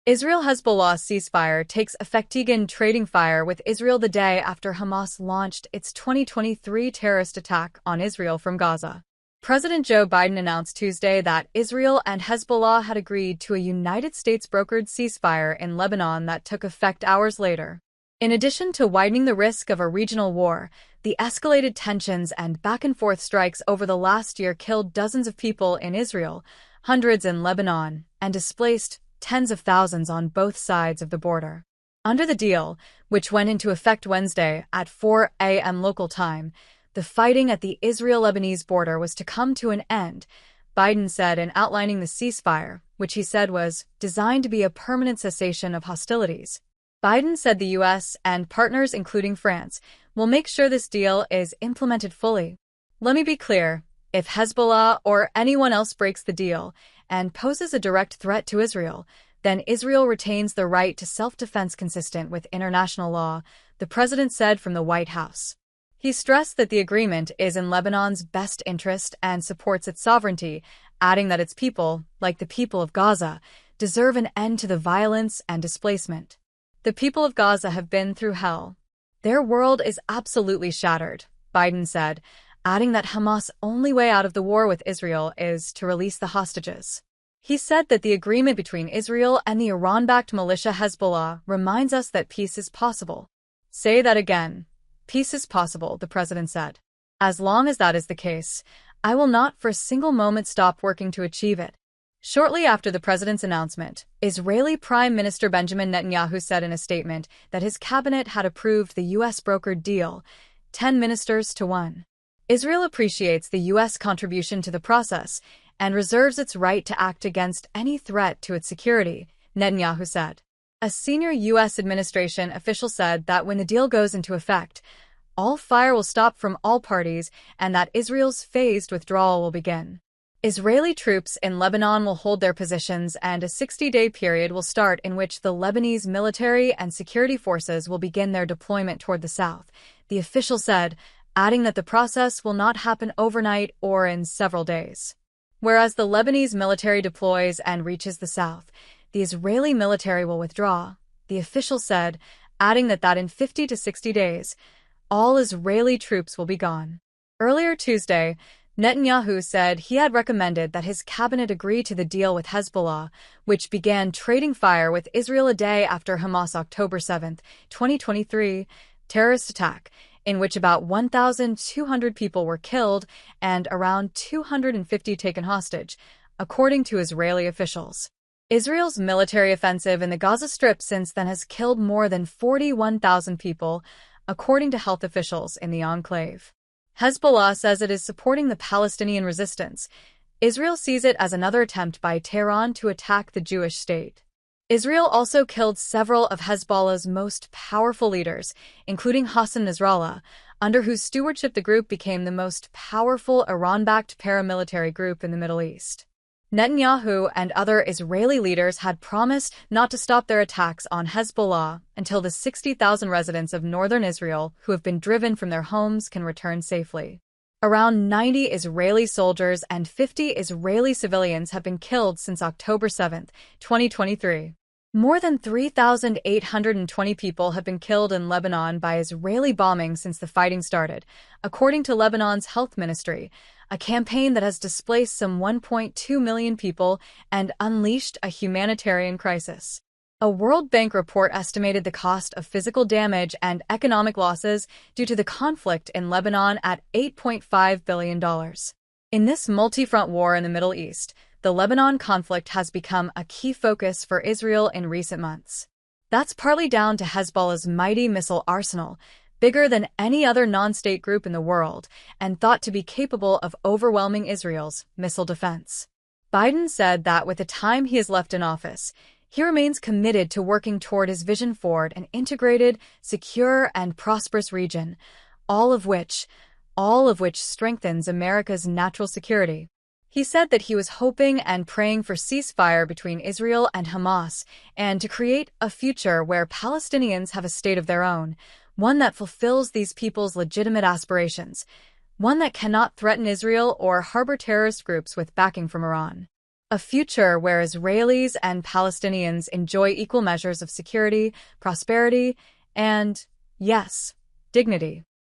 Israel-Hezbollah ceasefire takes effect. Trading fire with Israel the day after Hamas launched its 2023 terrorist attack on Israel from Gaza. President Joe Biden announced Tuesday that Israel and Hezbollah had agreed to a United States-brokered ceasefire in Lebanon that took effect hours later. In addition to widening the risk of a regional war, the escalated tensions and back-and-forth strikes over the last year killed dozens of people in Israel, hundreds in Lebanon, and displaced tens of thousands on both sides of the border. Under the deal, which went into effect Wednesday at 4 a.m. local time, the fighting at the Israel-Lebanese border was to come to an end, Biden said in outlining the ceasefire, which he said was designed to be a permanent cessation of hostilities. Biden said the U.S. and partners, including France, will make sure this deal is implemented fully. Let me be clear, if Hezbollah or anyone else breaks the deal and poses a direct threat to Israel, then Israel retains the right to self-defense consistent with international law, the president said from the White House. He stressed that the agreement is in Lebanon's best interest and supports its sovereignty, adding that its people, like the people of Gaza, deserve an end to the violence and displacement. The people of Gaza have been through hell. Their world is absolutely shattered, Biden said, adding that Hamas' only way out of the war with Israel is to release the hostages. He said that the agreement between Israel and the Iran-backed militia Hezbollah reminds us that peace is possible. Say that again. Peace is possible, the president said. As long as that is the case, I will not for a single moment stop working to achieve it. Shortly after the president's announcement, Israeli Prime Minister Benjamin Netanyahu said in a statement that his cabinet had approved the U.S.-brokered deal, 10 ministers to 1. Israel appreciates the U.S. contribution to the process and reserves its right to act against any threat to its security, Netanyahu said. A senior U.S. administration official said that when the deal goes into effect, all fire will stop from all parties and that Israel's phased withdrawal will begin. Israeli troops in Lebanon will hold their positions and a 60-day period will start in which the Lebanese military and security forces will begin their deployment toward the south, the official said, adding that the process will not happen overnight or in several days. Whereas the Lebanese military deploys and reaches the south, the Israeli military will withdraw, the official said, adding that in 50 to 60 days, all Israeli troops will be gone. Earlier Tuesday, Netanyahu said he had recommended that his cabinet agree to the deal with Hezbollah, which began trading fire with Israel a day after Hamas' October 7, 2023, terrorist attack, in which about 1,200 people were killed and around 250 taken hostage, according to Israeli officials. Israel's military offensive in the Gaza Strip since then has killed more than 41,000 people, according to health officials in the enclave. Hezbollah says it is supporting the Palestinian resistance. Israel sees it as another attempt by Tehran to attack the Jewish state. Israel also killed several of Hezbollah's most powerful leaders, including Hassan Nasrallah, under whose stewardship the group became the most powerful Iran-backed paramilitary group in the Middle East. Netanyahu and other Israeli leaders had promised not to stop their attacks on Hezbollah until the 60,000 residents of northern Israel who have been driven from their homes can return safely. Around 90 Israeli soldiers and 50 Israeli civilians have been killed since October 7, 2023. More than 3,820 people have been killed in Lebanon by Israeli bombing since the fighting started, according to Lebanon's health ministry, a campaign that has displaced some 1.2 million people and unleashed a humanitarian crisis. A World Bank report estimated the cost of physical damage and economic losses due to the conflict in Lebanon at $8.5 billion. In this multi-front war in the Middle East, the Lebanon conflict has become a key focus for Israel in recent months. That's partly down to Hezbollah's mighty missile arsenal, bigger than any other non-state group in the world, and thought to be capable of overwhelming Israel's missile defense. Biden said that with the time he has left in office, he remains committed to working toward his vision for an integrated, secure, and prosperous region, all of which strengthens America's natural security. He said that he was hoping and praying for ceasefire between Israel and Hamas and to create a future where Palestinians have a state of their own, one that fulfills these people's legitimate aspirations, one that cannot threaten Israel or harbor terrorist groups with backing from Iran. A future where Israelis and Palestinians enjoy equal measures of security, prosperity, and, yes, dignity.